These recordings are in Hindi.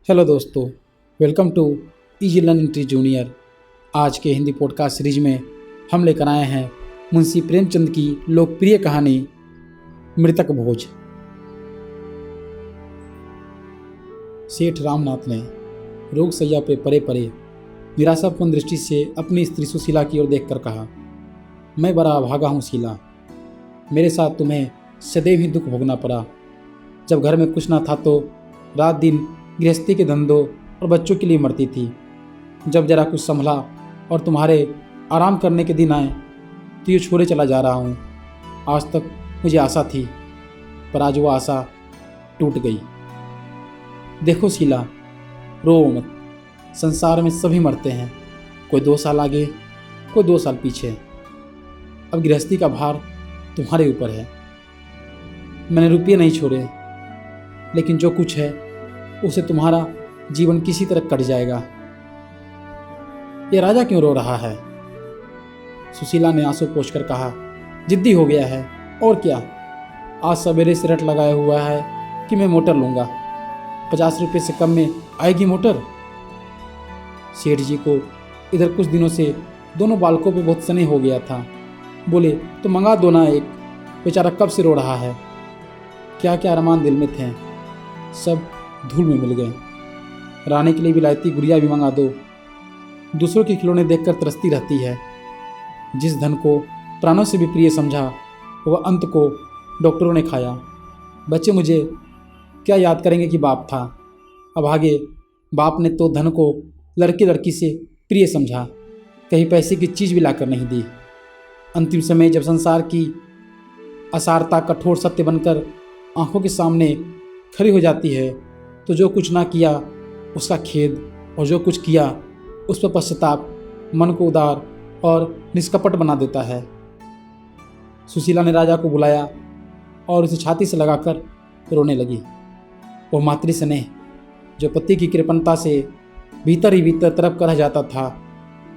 हेलो दोस्तों, welcome to Easy Learning Tree Junior. आज के हिंदी पॉडकास्ट सीरीज में हम लेकर आए हैं मुंशी प्रेमचंद की लोकप्रिय कहानी मृतक भोज। सेठ रामनाथ ने रोग सैया पे परे परे निराशापूर्ण दृष्टि से अपनी स्त्री सुशीला की ओर देखकर कहा, मैं बड़ा अभागा हूँ शीला, मेरे साथ तुम्हें सदैव ही दुख भोगना पड़ा। जब घर में कुछ ना था तो रात दिन गृहस्थी के धंधों और बच्चों के लिए मरती थी। जब जरा कुछ संभला और तुम्हारे आराम करने के दिन आए तो ये छोड़े चला जा रहा हूँ। आज तक मुझे आशा थी, पर आज वो आशा टूट गई। देखो शीला, रो मत, संसार में सभी मरते हैं, कोई 2 साल आगे, कोई 2 साल पीछे। अब गृहस्थी का भार तुम्हारे ऊपर है। मैंने रुपये नहीं छोड़े, लेकिन जो कुछ है उसे तुम्हारा जीवन किसी तरह कट जाएगा। ये राजा क्यों रो रहा है? सुशीला ने आंसू पोंछकर कहा, जिद्दी हो गया है और क्या। आज सवेरे से रट लगाया हुआ है कि मैं मोटर लूँगा। 50 रुपये से कम में आएगी मोटर? सेठ जी को इधर कुछ दिनों से दोनों बालकों पे बहुत स्नेह हो गया था। बोले, तो मंगा दो ना एक, बेचारा कब से रो रहा है। क्या क्या अरमान दिल में थे, सब धूल में मिल गए। रानी के लिए विलायती गुड़िया भी मंगा दो। दूसरों के खिलौने देखकर तरसती रहती है। जिस धन को प्राणों से भी प्रिय समझा, वह अंत को डॉक्टरों ने खाया। बच्चे मुझे क्या याद करेंगे कि बाप था। अब आगे बाप ने तो धन को लड़के लड़की से प्रिय समझा, कहीं पैसे की चीज़ भी लाकर नहीं दी। अंतिम समय जब संसार की असारता कठोर सत्य बनकर आंखों के सामने खड़ी हो जाती है, तो जो कुछ ना किया उसका खेद, और जो कुछ किया उस पर पश्चाताप मन को उदार और निष्कपट बना देता है। सुशीला ने राजा को बुलाया और उसे छाती से लगाकर रोने लगी। वह मातृ स्नेह जो पति की कृपणता से भीतर ही भीतर तरफ कर रह जाता था,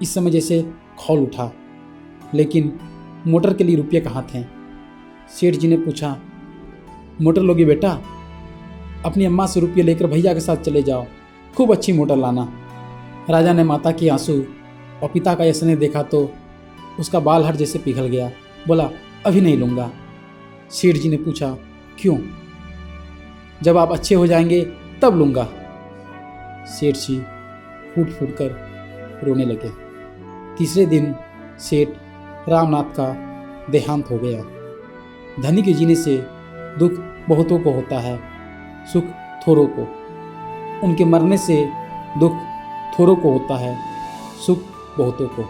इस समय जैसे खौल उठा। लेकिन मोटर के लिए रुपये कहाँ थे? सेठ जी ने पूछा, मोटर लोगे बेटा? अपनी अम्मा से रुपये लेकर भैया के साथ चले जाओ, खूब अच्छी मोटर लाना। राजा ने माता के आंसू और पिता का स्नेह देखा तो उसका बाल हट जैसे पिघल गया। बोला, अभी नहीं लूँगा। सेठ जी ने पूछा, क्यों? जब आप अच्छे हो जाएंगे तब लूँगा। सेठ जी फूट फूट कर रोने लगे। तीसरे दिन सेठ रामनाथ का देहांत हो गया। धनी के जीने से दुख बहुतों को होता है, सुख थोड़ों को। उनके मरने से दुख थोड़ों को होता है, सुख बहुतों को।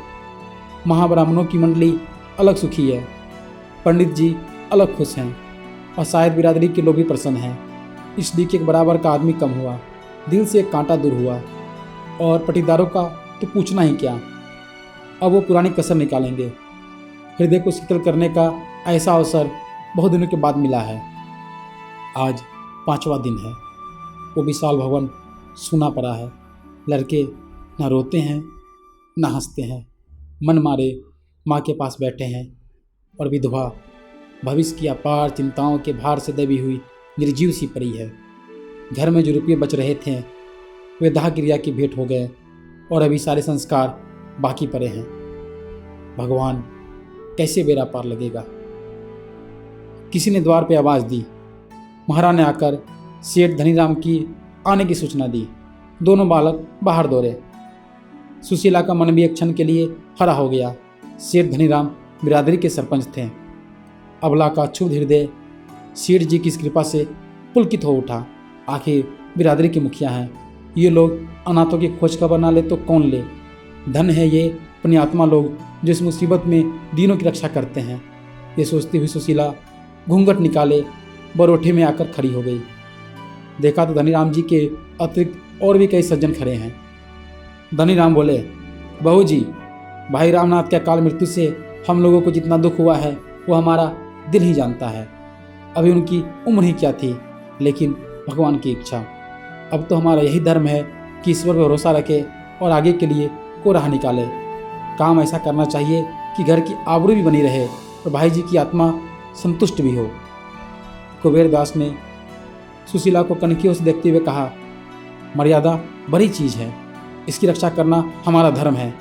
महाब्राह्मणों की मंडली अलग सुखी है, पंडित जी अलग खुश हैं, और शायद बिरादरी के लोग भी प्रसन्न हैं। इसलिए कि एक बराबर का आदमी कम हुआ, दिल से एक कांटा दूर हुआ, और पटीदारों का तो पूछना ही क्या। अब वो पुरानी कसर निकालेंगे। हृदय को शीतल करने का ऐसा अवसर बहुत दिनों के बाद मिला है। आज 5वां दिन है। वो विशाल भवन सूना पड़ा है। लड़के न रोते हैं न हंसते हैं, मन मारे माँ के पास बैठे हैं, और विधवा भविष्य की अपार चिंताओं के भार से दबी हुई निर्जीव सी पड़ी है। घर में जो रुपये बच रहे थे वे दाह क्रिया की भेंट हो गए, और अभी सारे संस्कार बाकी पड़े हैं। भगवान, कैसे बेड़ा पार लगेगा। किसी ने द्वार पे आवाज़ दी। महाराज ने आकर सेठ धनीराम की आने की सूचना दी। दोनों बालक बाहर दौड़े। सुशीला का मन भी एक क्षण के लिए हरा हो गया। सेठ धनीराम बिरादरी के सरपंच थे। अबला का क्षुब्ध हृदय सेठ जी की इस कृपा से पुलकित हो उठा। आखिर बिरादरी के मुखिया हैं, ये लोग अनाथों की खोज खबर ना ले तो कौन ले। धन है ये पुण्यात्मा लोग जो इस मुसीबत में दीनों की रक्षा करते हैं। ये सोचती हुई सुशीला घूंघट निकाले बरोठे में आकर खड़ी हो गई। देखा तो धनीराम जी के अतिरिक्त और भी कई सज्जन खड़े हैं। धनीराम बोले, बहू जी, भाई रामनाथ के अकाल मृत्यु से हम लोगों को जितना दुख हुआ है वो हमारा दिल ही जानता है। अभी उनकी उम्र ही क्या थी, लेकिन भगवान की इच्छा। अब तो हमारा यही धर्म है कि ईश्वर पर भरोसा रखे और आगे के लिए को राह निकाले। काम ऐसा करना चाहिए कि घर की आबरू भी बनी रहे और भाई जी की आत्मा संतुष्ट भी हो। कुबेर दास ने सुशीला को कनखियों से देखते हुए कहा, मर्यादा बड़ी चीज़ है, इसकी रक्षा करना हमारा धर्म है,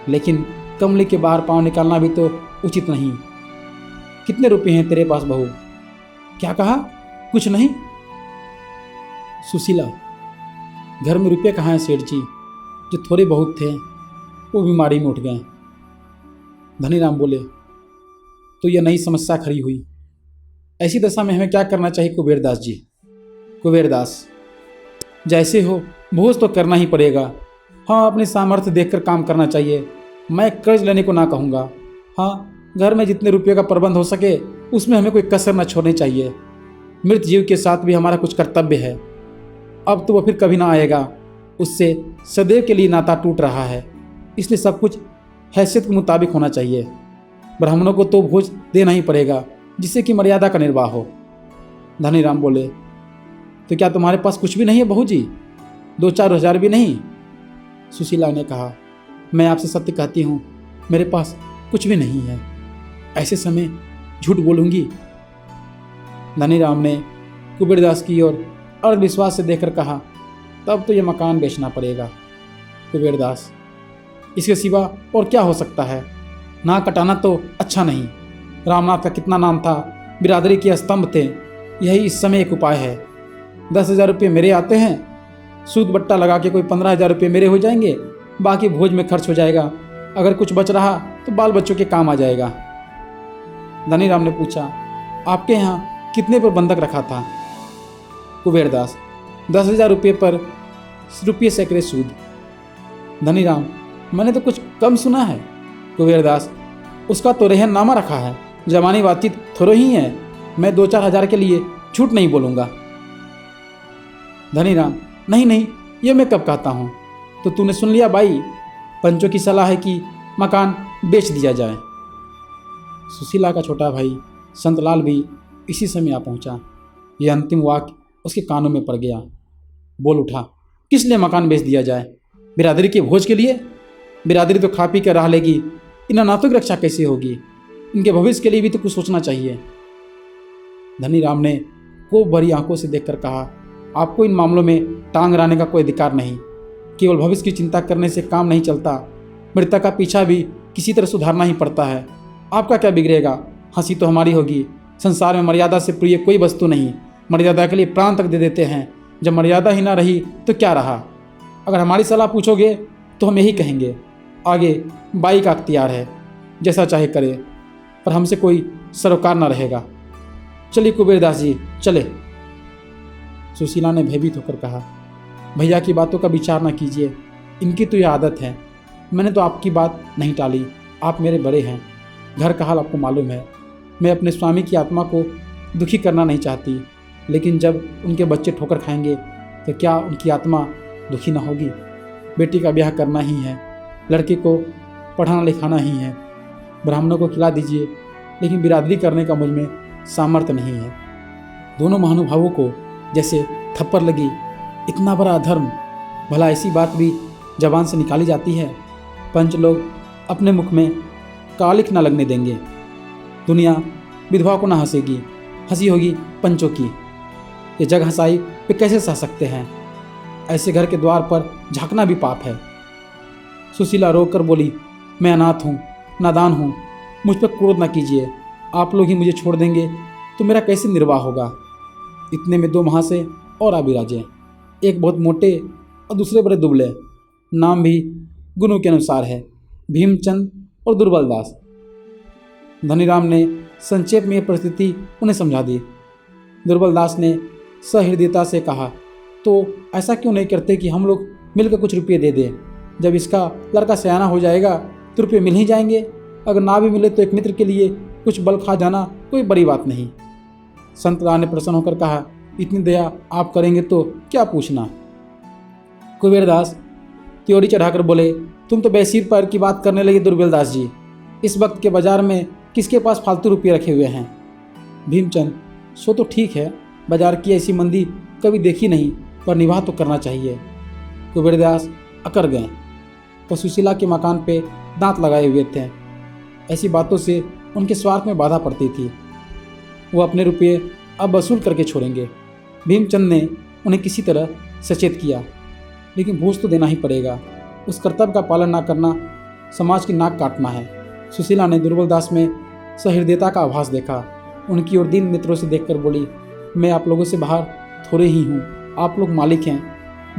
लेकिन कमली के बाहर पाँव निकालना भी तो उचित नहीं। कितने रुपए हैं तेरे पास बहू? क्या कहा? कुछ नहीं। सुशीला, घर में रुपये कहाँ हैं सेठ जी? जो थोड़े बहुत थे वो बीमारी में उठ गए। धनीराम बोले, तो यह नई समस्या खड़ी हुई। ऐसी दशा में हमें क्या करना चाहिए कुबेरदास जी? कुबेरदास, जैसे हो भोज तो करना ही पड़ेगा। हाँ, अपनी सामर्थ्य देखकर काम करना चाहिए। मैं कर्ज लेने को ना कहूँगा। हाँ, घर में जितने रुपये का प्रबंध हो सके उसमें हमें कोई कसर न छोड़नी चाहिए। मृत जीव के साथ भी हमारा कुछ कर्तव्य है। अब तो वो फिर कभी ना आएगा, उससे सदैव के लिए नाता टूट रहा है, इसलिए सब कुछ हैसियत के मुताबिक होना चाहिए। ब्राह्मणों को तो भोज देना ही पड़ेगा, जिससे कि मर्यादा का निर्वाह हो। धनीराम बोले, तो क्या तुम्हारे पास कुछ भी नहीं है बहू जी? 2-4 हज़ार भी नहीं? सुशीला ने कहा, मैं आपसे सत्य कहती हूँ, मेरे पास कुछ भी नहीं है। ऐसे समय झूठ बोलूँगी? धनीराम ने कुबेरदास की ओर अर्धविश्वास से देखकर कहा, तब तो ये मकान बेचना पड़ेगा। कुबेरदास, इसके सिवा और क्या हो सकता है? ना कटाना तो अच्छा नहीं। रामनाथ का कितना नाम था, बिरादरी के स्तंभ थे। यही इस समय एक उपाय है। 10,000 रुपये मेरे आते हैं, सूद बट्टा लगा के कोई 15,000 रुपये मेरे हो जाएंगे, बाकी भोज में खर्च हो जाएगा। अगर कुछ बच रहा तो बाल बच्चों के काम आ जाएगा। धनीराम ने पूछा, आपके यहाँ कितने पर बंधक रखा था? कुबेरदास, 10,000 रुपये पर रुपये सैकड़े सूद। धनीराम, मैंने तो कुछ कम सुना है। कुबेरदास, उसका तो रहननामा रखा है, जमानी बातचीत थोड़ो ही है। मैं 2-4 हज़ार के लिए झूठ नहीं बोलूँगा। धनीराम, नहीं नहीं, ये मैं कब कहता हूँ? तो तूने सुन लिया बाई, पंचों की सलाह है कि मकान बेच दिया जाए। सुशीला का छोटा भाई संतलाल भी इसी समय आ पहुँचा। यह अंतिम वाक्य उसके कानों में पड़ गया। बोल उठा, किस लिए मकान बेच दिया जाए? बिरादरी के भोज के लिए? बिरादरी तो खा पी कर रह लेगी, इन अनाथों की रक्षा कैसे होगी? इनके भविष्य के लिए भी तो कुछ सोचना चाहिए। धनीराम ने कोप भरी आंखों से देखकर कहा, आपको इन मामलों में टांग अड़ाने का कोई अधिकार नहीं। केवल भविष्य की चिंता करने से काम नहीं चलता, मृतक का पीछा भी किसी तरह सुधारना ही पड़ता है। आपका क्या बिगड़ेगा? हंसी तो हमारी होगी। संसार में मर्यादा से प्रिय कोई वस्तु नहीं। मर्यादा के लिए प्राण तक दे देते हैं। जब मर्यादा ही ना रही तो क्या रहा? अगर हमारी सलाह पूछोगे तो हम यही कहेंगे, आगे बाई का अख्तियार है, जैसा चाहे करे, पर हमसे कोई सरोकार ना रहेगा। चलिए कुबेरदास जी, चले। सुशीला ने भयभीत होकर कहा, भैया की बातों का विचार ना कीजिए, इनकी तो यह आदत है। मैंने तो आपकी बात नहीं टाली, आप मेरे बड़े हैं, घर का हाल आपको मालूम है। मैं अपने स्वामी की आत्मा को दुखी करना नहीं चाहती, लेकिन जब उनके बच्चे ठोकर खाएंगे तो क्या उनकी आत्मा दुखी ना होगी? बेटी का ब्याह करना ही है, लड़के को पढ़ाना लिखाना ही है। ब्राह्मणों को खिला दीजिए, लेकिन बिरादरी करने का मुझ में सामर्थ्य नहीं है। दोनों महानुभावों को जैसे थप्पड़ लगी, इतना बड़ा अधर्म, भला ऐसी बात भी जबान से निकाली जाती है? पंच लोग अपने मुख में कालिक न लगने देंगे। दुनिया विधवा को ना हंसेगी, हंसी होगी पंचों की। ये जग हंसाई वे कैसे सह सकते हैं? ऐसे घर के द्वार पर झांकना भी पाप है। सुशीला रोक कर बोली, मैं अनाथ हूँ, नादान हूँ, मुझ पर क्रोध ना कीजिए। आप लोग ही मुझे छोड़ देंगे तो मेरा कैसे निर्वाह होगा? इतने में 2 महाशय और आ बिराजे, एक बहुत मोटे और दूसरे बड़े दुबले। नाम भी गुणों के अनुसार है, भीमचंद और दुर्बलदास। धनीराम ने संक्षेप में यह परिस्थिति उन्हें समझा दी। दुर्बलदास ने सहृदयता से कहा, तो ऐसा क्यों नहीं करते कि हम लोग मिलकर कुछ रुपये दे दें? जब इसका लड़का सयाना हो जाएगा तो रुपये मिल ही जाएंगे। अगर ना भी मिले तो एक मित्र के लिए कुछ बल खा जाना कोई बड़ी बात नहीं। संतलाल ने प्रसन्न होकर कहा, इतनी दया आप करेंगे तो क्या पूछना। कुबेरदास त्योरी चढ़ाकर बोले, तुम तो बेसिर पैर की बात करने लगे दुर्बलदास जी। इस वक्त के बाजार में किसके पास फालतू रुपये रखे हुए हैं? भीमचंद, सो तो ठीक है, बाजार की ऐसी मंदी कभी देखी नहीं, पर निवाह तो करना चाहिए। कुबेरदास अकर गए, तो सुशीला के मकान पे दांत लगाए हुए थे। ऐसी बातों से उनके स्वार्थ में बाधा पड़ती थी। वो अपने रुपये अब वसूल करके छोड़ेंगे। भीमचंद ने उन्हें किसी तरह सचेत किया, लेकिन भोज तो देना ही पड़ेगा। उस कर्तव्य का पालन ना करना समाज की नाक काटना है। सुशीला ने दुर्बलदास में सहृदयता का आभास देखा। उनकी ओर दीन नेत्रों से देखकर बोली, मैं आप लोगों से बाहर थोड़े ही हूँ, आप लोग मालिक हैं,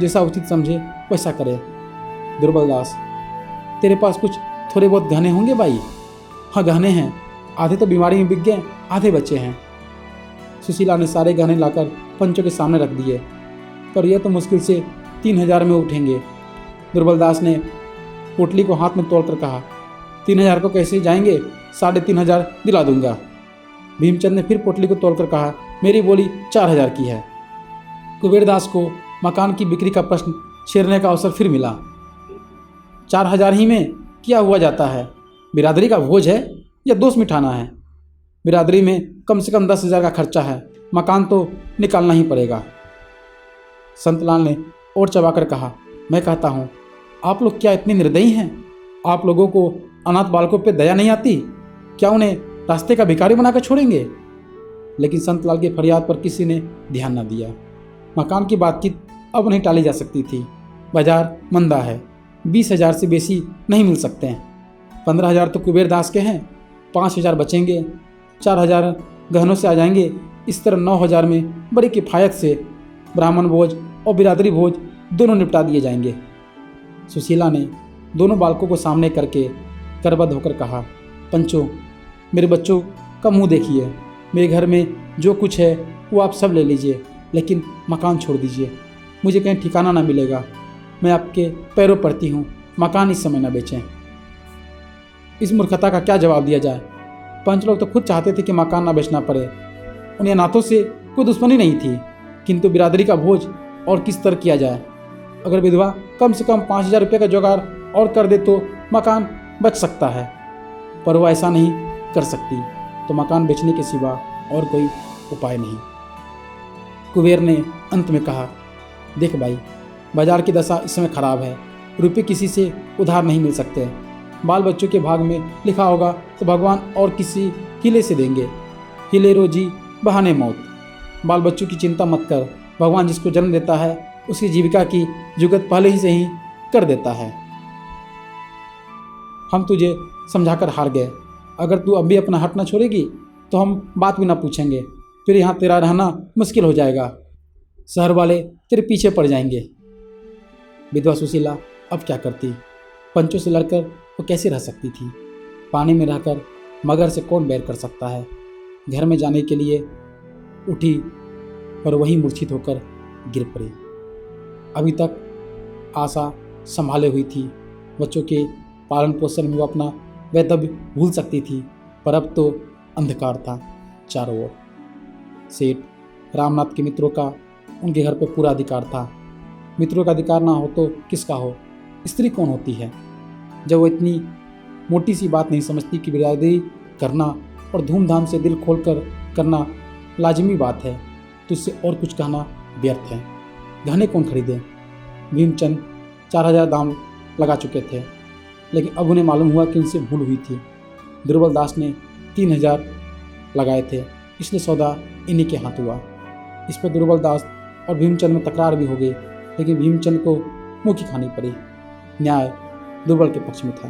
जैसा उचित समझे वैसा करे। दुर्बलदास, तेरे पास कुछ थोड़े बहुत गहने होंगे भाई? हाँ गहने हैं, आधे तो बीमारी में बिक गए, आधे बच्चे हैं। सुशीला ने सारे गहने लाकर पंचों के सामने रख दिए, पर यह तो मुश्किल से 3000 में उठेंगे। दुर्बलदास ने पोटली को हाथ में तोड़कर कहा, 3000 को कैसे जाएंगे, 3500 दिला दूंगा। भीमचंद ने फिर पोटली को तोड़कर कहा, मेरी बोली 4000 की है। कुबेरदास को मकान की बिक्री का प्रश्न छेड़ने का अवसर फिर मिला। 4000 ही में क्या हुआ जाता है? बिरादरी का भोज है या दोस्त मिठाना है? बिरादरी में कम से कम 10,000 का खर्चा है, मकान तो निकालना ही पड़ेगा। संतलाल ने और चबाकर कहा, मैं कहता हूँ आप लोग क्या इतने निर्दयी हैं? आप लोगों को अनाथ बालकों पे दया नहीं आती? क्या उन्हें रास्ते का भिखारी बनाकर छोड़ेंगे? लेकिन संतलाल की फरियाद पर किसी ने ध्यान न दिया। मकान की बातचीत अब नहीं टाली जा सकती थी। बाजार मंदा है, 20,000 से बेसी नहीं मिल सकते हैं। 15,000 तो कुबेरदास के हैं, 5,000 बचेंगे, 4,000 गहनों से आ जाएंगे। इस तरह 9,000 में बड़ी किफ़ायत से ब्राह्मण भोज और बिरादरी भोज दोनों निपटा दिए जाएंगे। सुशीला ने दोनों बालकों को सामने करके करबद्ध होकर कहा, पंचों, मेरे बच्चों का मुंह देखिए। मेरे घर में जो कुछ है वो आप सब ले लीजिए, लेकिन मकान छोड़ दीजिए। मुझे कहीं ठिकाना ना मिलेगा। मैं आपके पैरों पड़ती हूँ, मकान इस समय न बेचें। इस मूर्खता का क्या जवाब दिया जाए? पंच लोग तो खुद चाहते थे कि मकान ना बेचना पड़े। उन्हें अनाथों से कोई दुश्मनी नहीं थी, किंतु बिरादरी का भोज और किस तरह किया जाए? अगर विधवा कम से कम 5,000 रुपये का जुगाड़ और कर दे तो मकान बच सकता है, पर वो ऐसा नहीं कर सकती, तो मकान बेचने के सिवा और कोई उपाय नहीं। कुबेर ने अंत में कहा, देख भाई, बाजार की दशा इस समय खराब है, रुपये किसी से उधार नहीं मिल सकते। बाल बच्चों के भाग में लिखा होगा तो भगवान और किसी हीले से देंगे। हिले रोजी बहाने मौत। बाल बच्चों की चिंता मत कर, भगवान जिसको जन्म देता है उसकी जीविका की जुगत पहले ही से ही कर देता है। हम तुझे समझाकर हार गए। अगर तू अब भी अपना हट न छोड़ेगी तो हम बात भी ना पूछेंगे, फिर यहाँ तेरा रहना मुश्किल हो जाएगा। शहर वाले तेरे पीछे पड़ जाएंगे। विधवा सुशीला अब क्या करती? पंचों से लड़कर वो कैसे रह सकती थी? पानी में रहकर मगर से कौन बैर कर सकता है? घर में जाने के लिए उठी पर वहीं मूर्छित होकर गिर पड़ी। अभी तक आशा संभाले हुई थी, बच्चों के पालन पोषण में वो अपना वैतव्य भूल सकती थी, पर अब तो अंधकार था चारों ओर। सेठ रामनाथ के मित्रों का उनके घर पर पूरा अधिकार था। मित्रों का अधिकार ना हो तो किसका हो? स्त्री कौन होती है? जब वो इतनी मोटी सी बात नहीं समझती कि बिरादरी करना और धूमधाम से दिल खोलकर करना लाजिमी बात है, तो इससे और कुछ कहना व्यर्थ है। गहने कौन खरीदे? भीमचंद 4,000 दाम लगा चुके थे, लेकिन अब उन्हें मालूम हुआ कि उनसे भूल हुई थी। दुर्बलदास ने 3,000 लगाए थे, इसलिए सौदा इन्हीं के हाथ हुआ। इस पर दुर्बलदास और भीमचंद में तकरार भी हो गई, लेकिन भीमचंद को मुँह खानी पड़ी। न्याय दुर्बल के पक्ष में था।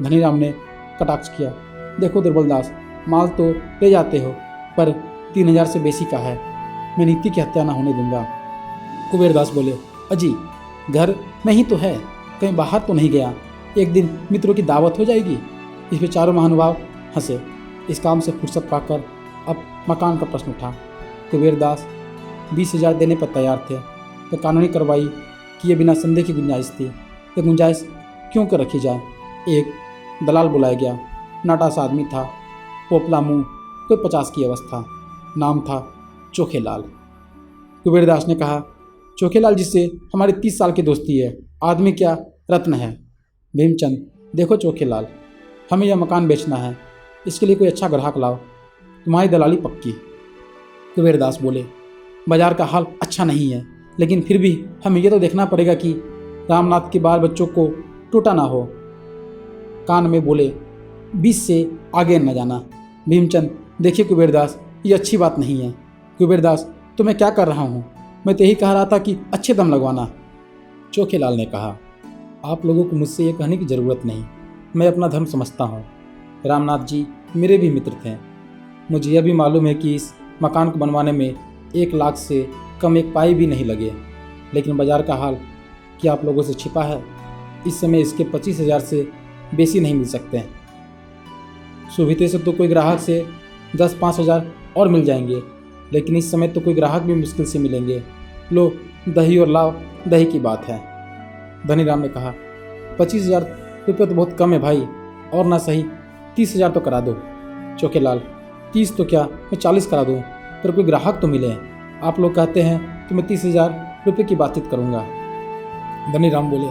धनीराम ने कटाक्ष किया, देखो दुर्बलदास, माल तो ले जाते हो, पर 3,000 से बेसी का है। मैं नीति की हत्या ना होने दूंगा। कुबेरदास बोले, अजी घर में ही तो है, कहीं बाहर तो नहीं गया। एक दिन मित्रों की दावत हो जाएगी। इस पर चारों महानुभाव हंसे। इस काम से फुर्सत पाकर अब मकान का प्रश्न उठा। कुबेरदास 20,000 देने पर तैयार थे, तो कानूनी कार्रवाई किए बिना संदेह की गुंजाइश थी। ये गुंजाइश क्यों कर रखी जाए? एक दलाल बुलाया गया। नाटा सा आदमी था, पोपला मुँह, कोई 50 की अवस्था। नाम था चोखेलाल। कुबेरदास ने कहा, चोखेलाल जिससे हमारी 30 साल की दोस्ती है, आदमी क्या रत्न है। भीमचंद, देखो चोखेलाल, हमें यह मकान बेचना है, इसके लिए कोई अच्छा ग्राहक लाओ, तुम्हारी दलाली पक्की। कुबेरदास बोले, बाजार का हाल अच्छा नहीं है, लेकिन फिर भी हमें यह तो देखना पड़ेगा कि रामनाथ के बाल बच्चों को टूटा ना हो। कान में बोले, 20 से आगे न जाना। भीमचंद, देखिए कुबेरदास, ये अच्छी बात नहीं है। कुबेरदास, तो मैं क्या कर रहा हूँ? मैं तो यही कह रहा था कि अच्छे दम लगवाना। चोखेलाल ने कहा, आप लोगों को मुझसे ये कहने की ज़रूरत नहीं, मैं अपना धर्म समझता हूँ। रामनाथ जी मेरे भी मित्र थे। मुझे यह भी मालूम है कि इस मकान को बनवाने में 1 लाख से कम एक पाई भी नहीं लगे, लेकिन बाजार का हाल क्या आप लोगों से छिपा है? इस समय इसके 25,000 से बेसी नहीं मिल सकते। सुविधे से तो कोई ग्राहक से 10-5,000 और मिल जाएंगे, लेकिन इस समय तो कोई ग्राहक भी मुश्किल से मिलेंगे। लो दही और लाओ, दही की बात है। धनीराम ने कहा, 25,000 रुपये तो बहुत कम है भाई, और ना सही 30,000 तो करा दो। चोखेलाल, 30 तो क्या, मैं 40 करा दूँ, पर कोई ग्राहक तो मिले। आप लोग कहते हैं तो मैं 30,000 रुपये की बातचीत करूँगा। धनीराम बोले,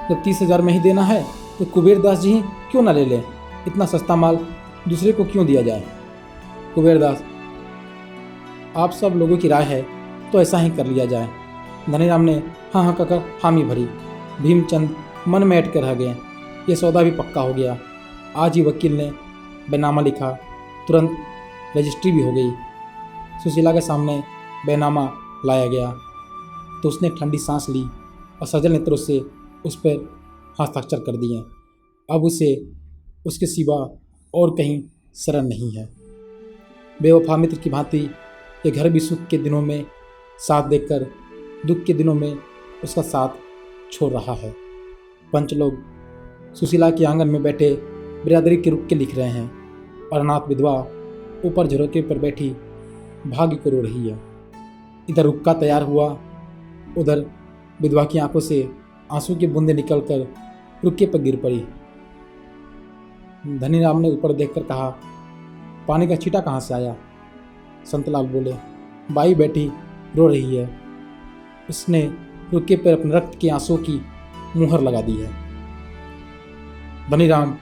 जब 30,000 में ही देना है तो कुबेरदास जी ही क्यों ना ले लें? इतना सस्ता माल दूसरे को क्यों दिया जाए? कुबेरदास, आप सब लोगों की राय है तो ऐसा ही कर लिया जाए। धनीराम ने हाँ हाँ कहकर हामी भरी। भीमचंद मन में अटके रह गए। ये सौदा भी पक्का हो गया। आज ही वकील ने बैनामा लिखा, तुरंत रजिस्ट्री भी हो गई। सुशीला के सामने बैनामा लाया गया तो उसने एक ठंडी सांस ली और सजल नेत्रों से उस पर हस्ताक्षर कर दिए। अब उसे उसके सिवा और कहीं शरण नहीं है। बेवफा मित्र की भांति ये घर भी सुख के दिनों में साथ देकर दुख के दिनों में उसका साथ छोड़ रहा है। पंच लोग सुशीला के आंगन में बैठे बिरादरी के रुख के लिख रहे हैं और अनाथ विधवा ऊपर झरोके पर बैठी भाग्य को रो रही है। इधर रुक्का तैयार हुआ, उधर विधवा की आंखों से आंसू की बूंदें निकलकर रुक्के पर गिर पड़ी। धनीराम ने ऊपर देखकर कहा, पानी का छींटा कहाँ से आया? संतलाल बोले, बाई बैठी रो रही है, उसने रुक्के पर अपने रक्त के आंसू की मुहर लगा दी है। धनीराम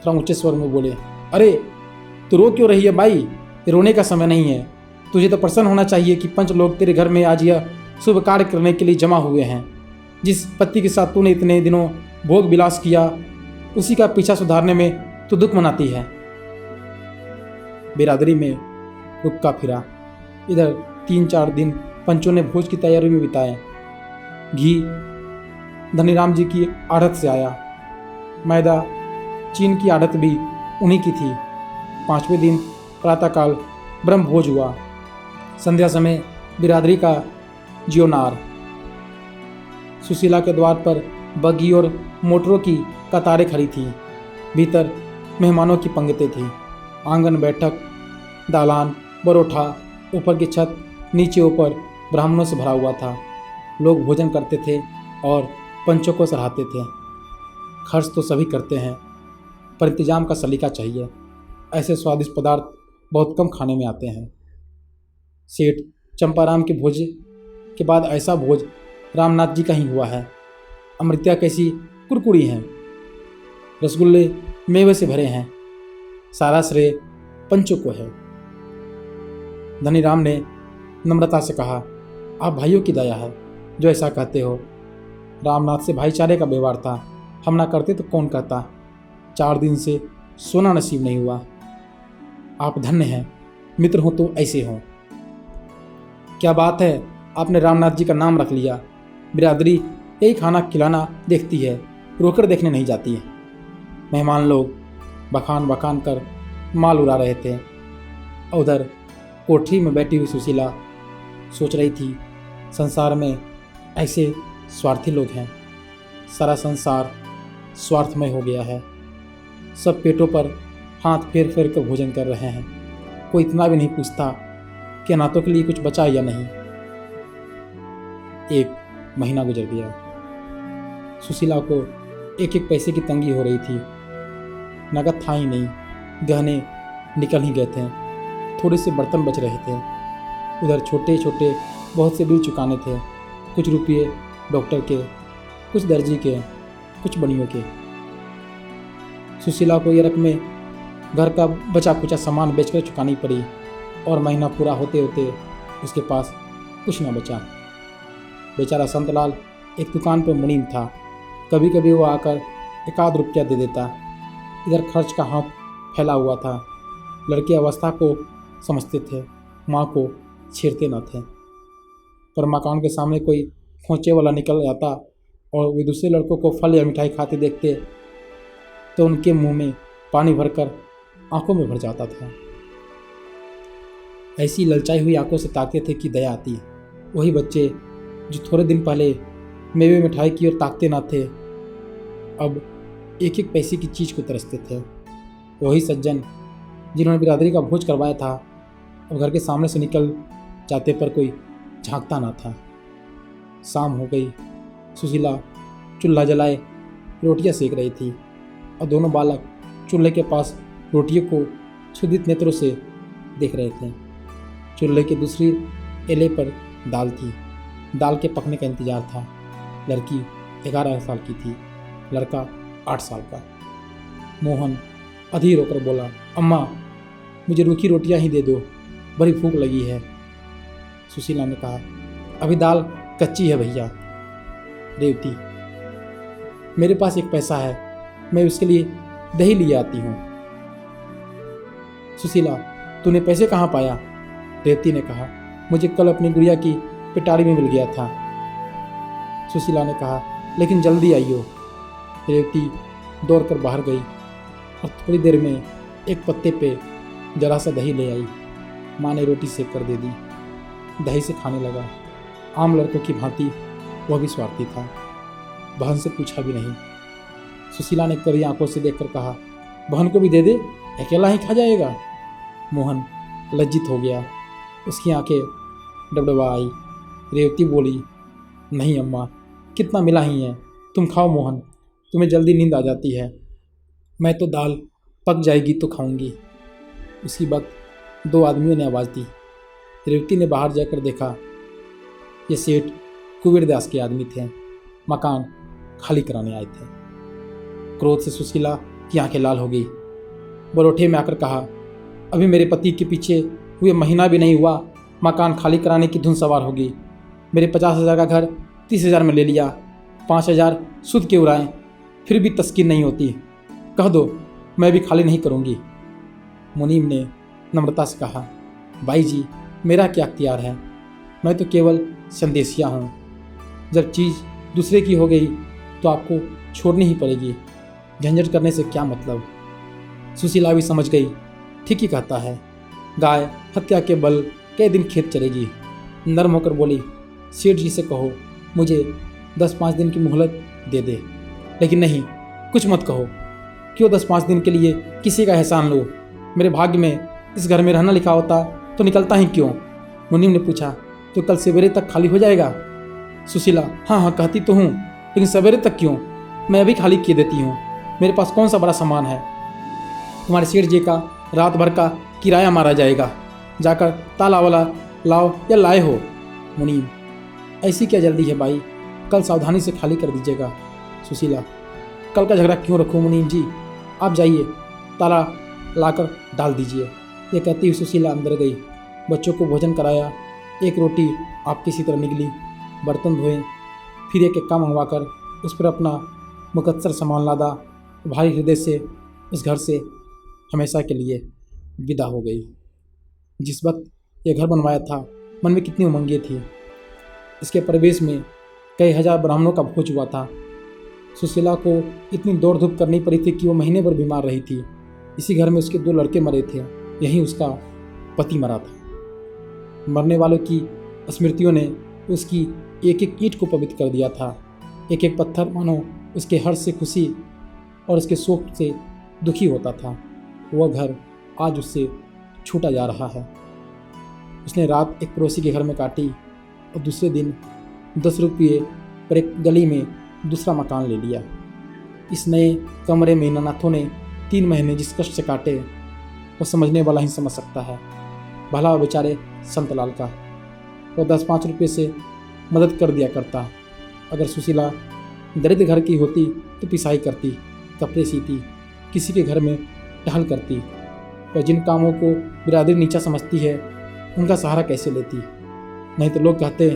थोड़ा ऊंचे स्वर में बोले, अरे तू रो क्यों रही है बाई? ये रोने का समय नहीं है। तुझे तो प्रसन्न होना चाहिए कि पंच लोग तेरे घर में आज यह शुभ कार्य करने के लिए जमा हुए हैं। जिस पति के साथ तूने इतने दिनों भोग विलास किया, उसी का पीछा सुधारने में तू दुख मनाती है। बिरादरी में रुक्का फिरा। इधर 3-4 दिन पंचों ने भोज की तैयारी में बिताए। घी धनीराम जी की आढ़त से आया, मैदा चीन की आढ़त भी उन्हीं की थी। 5वें दिन प्रातःकाल ब्रह्म भोज हुआ। संध्या समय बिरादरी का जियोनार। सुशीला के द्वार पर बग्गी और मोटरों की कतारें खड़ी थी। भीतर मेहमानों की पंक्ति थी। आंगन, बैठक, दालान, बरोठा, ऊपर की छत, नीचे ऊपर ब्राह्मणों से भरा हुआ था। लोग भोजन करते थे और पंचों को सराहते थे। खर्च तो सभी करते हैं, पर इंतजाम का सलीका चाहिए। ऐसे स्वादिष्ट पदार्थ बहुत कम खाने में आते हैं। सेठ चंपाराम के भोज के बाद ऐसा भोज रामनाथ जी का ही हुआ है। अमृतियाँ कैसी कुरकुरी हैं, रसगुल्ले मेवे से भरे हैं। सारा श्रेय पंचों को है। धनीराम ने नम्रता से कहा, आप भाइयों की दया है जो ऐसा कहते हो। रामनाथ से भाईचारे का व्यवहार था, हम ना करते तो कौन करता। 4 दिन से सोना नसीब नहीं हुआ। आप धन्य हैं, मित्र हो तो ऐसे हो। क्या बात है, आपने रामनाथ जी का नाम रख लिया। बिरादरी यही खाना खिलाना देखती है, रोकर देखने नहीं जाती है। मेहमान लोग बखान बखान कर माल उड़ा रहे थे। उधर कोठरी में बैठी हुई सुशीला सोच रही थी, संसार में ऐसे स्वार्थी लोग हैं। सारा संसार स्वार्थमय हो गया है। सब पेटों पर हाथ फेर फेर कर भोजन कर रहे हैं। कोई इतना भी नहीं पूछता कि अनाथों के लिए कुछ बचा या नहीं। 1 महीना गुजर गया। सुशीला को एक एक पैसे की तंगी हो रही थी। नगद था ही नहीं, गहने निकल ही गए थे, थोड़े से बर्तन बच रहे थे। उधर छोटे छोटे बहुत से बिल चुकाने थे, कुछ रुपये डॉक्टर के, कुछ दर्जी के, कुछ बनियों के। सुशीला को ये रकमें घर का बचा कुचा सामान बेचकर चुकानी पड़ी और महीना पूरा होते होते उसके पास कुछ न बचा। बेचारा संतलाल एक दुकान पर मुनीम था। कभी कभी वो आकर 1 रुपया दे देता। इधर खर्च का हाथ फैला हुआ था। लड़के अवस्था को समझते थे, माँ को छेड़ते न थे। पर मकान के सामने कोई खोचे वाला निकल जाता और वे दूसरे लड़कों को फल या मिठाई खाते देखते तो उनके मुंह में पानी भरकर आंखों में भर जाता था। ऐसी ललचाई हुई आंखों से ताकते थे कि दया आती। वही बच्चे जो थोड़े दिन पहले मेवे मिठाई की ओर ताकते ना थे, अब एक एक पैसे की चीज़ को तरसते थे। वही सज्जन जिन्होंने बिरादरी का भोज करवाया था, अब घर के सामने से निकल जाते पर कोई झांकता ना था। शाम हो गई। सुशीला चूल्हा जलाए रोटियां सेक रही थी और दोनों बालक चूल्हे के पास रोटियों को क्षुधित नेत्रों से देख रहे थे। चूल्हे की दूसरी एले पर दाल थी। दाल के पकने का इंतजार था। लड़की 11 साल की थी, लड़का 8 साल का। मोहन अधीर होकर बोला, अम्मा मुझे रूखी रोटियां ही दे दो, बड़ी भूख लगी है। सुशीला ने कहा, अभी दाल कच्ची है भैया। रेवती, मेरे पास एक पैसा है, मैं उसके लिए दही लिए आती हूँ। सुशीला, तूने पैसे कहाँ पाया? रेवती ने कहा, मुझे कल अपनी गुड़िया की पिटारी में मिल गया था। सुशीला ने कहा, लेकिन जल्दी आइयो। रेवती दौड़कर बाहर गई और थोड़ी देर में एक पत्ते पे जरा सा दही ले आई। माँ ने रोटी सेक कर दे दी। दही से खाने लगा। आम लड़कों की भांति वह भी स्वार्थी था। बहन से पूछा भी नहीं। सुशीला ने कड़ी आंखों से देखकर कहा, बहन को भी दे दे, अकेला ही खा जाएगा। मोहन लज्जित हो गया। उसकी आंखें डबडबा आई। रेवती बोली, नहीं अम्मा, कितना मिला ही है, तुम खाओ मोहन, तुम्हें जल्दी नींद आ जाती है। मैं तो दाल पक जाएगी तो खाऊंगी। उसी वक्त 2 आदमियों ने आवाज़ दी। रेवती ने बाहर जाकर देखा। ये सेठ कुबेरदास के आदमी थे, मकान खाली कराने आए थे। क्रोध से सुशीला की आंखें लाल हो गई। बरोठे में आकर कहा, अभी मेरे पति के पीछे हुए महीना भी नहीं हुआ, मकान खाली कराने की धुन सवार होगी। मेरे 50,000 का घर 30,000 में ले लिया, 5,000 सुध के उड़ाएं, फिर भी तस्कीन नहीं होती। कह दो मैं भी खाली नहीं करूंगी। मुनीम ने नम्रता से कहा, भाई जी, मेरा क्या अख्तियार है, मैं तो केवल संदेशिया हूँ। जब चीज़ दूसरे की हो गई तो आपको छोड़नी ही पड़ेगी, झंझट करने से क्या मतलब। सुशीला भी समझ गई, ठीक ही कहता है, गाय हत्या के बल कई दिन खेत चलेगी। नर्म होकर बोली, सेठ जी से कहो मुझे 10-5 दिन की मोहलत दे दे। लेकिन नहीं, कुछ मत कहो। क्यों 10-5 दिन के लिए किसी का एहसान लो? मेरे भाग्य में इस घर में रहना लिखा होता तो निकलता ही क्यों? मुनीम ने पूछा, तो कल सवेरे तक खाली हो जाएगा? सुशीला, हाँ हाँ कहती तो हूँ, लेकिन सवेरे तक क्यों? मैं अभी खाली किए देती हूँ। मेरे पास कौन सा बड़ा सामान है? तुम्हारे सेठ जी का रात भर का किराया मारा जाएगा। जाकर ताला वाला लाओ या लाए हो। मुनीम, ऐसी क्या जल्दी है भाई, कल सावधानी से खाली कर दीजिएगा। सुशीला, कल का झगड़ा क्यों रखूं मुनीम जी, आप जाइए, ताला लाकर डाल दीजिए। ये कहती हुई सुशीला अंदर गई। बच्चों को भोजन कराया। एक रोटी आप किसी तरह निकली। बर्तन धोए, फिर एक काम मंगवाकर उस पर अपना मुकद्दर सामान लादा। भारी हृदय से उस घर से हमेशा के लिए विदा हो गई। जिस वक्त यह घर बनवाया था, मन में कितनी उमंगें थी। इसके प्रवेश में कई हजार ब्राह्मणों का भोज हुआ था। सुशीला को इतनी दौड़ धूप करनी पड़ी थी कि वो महीने भर बीमार रही थी। इसी घर में उसके 2 लड़के मरे थे, यहीं उसका पति मरा था। मरने वालों की स्मृतियों ने उसकी एक एक ईंट को पवित्र कर दिया था। एक एक पत्थर मानो उसके हर्ष से खुशी और उसके शोक से दुखी होता था। वह घर आज उससे छूटा जा रहा है। उसने रात एक पड़ोसी के घर में काटी और दूसरे दिन 10 रुपये पर एक गली में दूसरा मकान ले लिया। इस नए कमरे में नानाथों ने 3 महीने जिस कष्ट से काटे, वो समझने वाला ही समझ सकता है। भला बेचारे संतलाल का, वो 10-5 रुपये से मदद कर दिया करता। अगर सुशीला दरिद्र घर की होती तो पिसाई करती, कपड़े सीती, किसी के घर में टहल करती। पर जिन कामों को बिरादरी नीचा समझती है, उनका सहारा कैसे लेती? नहीं तो लोग कहते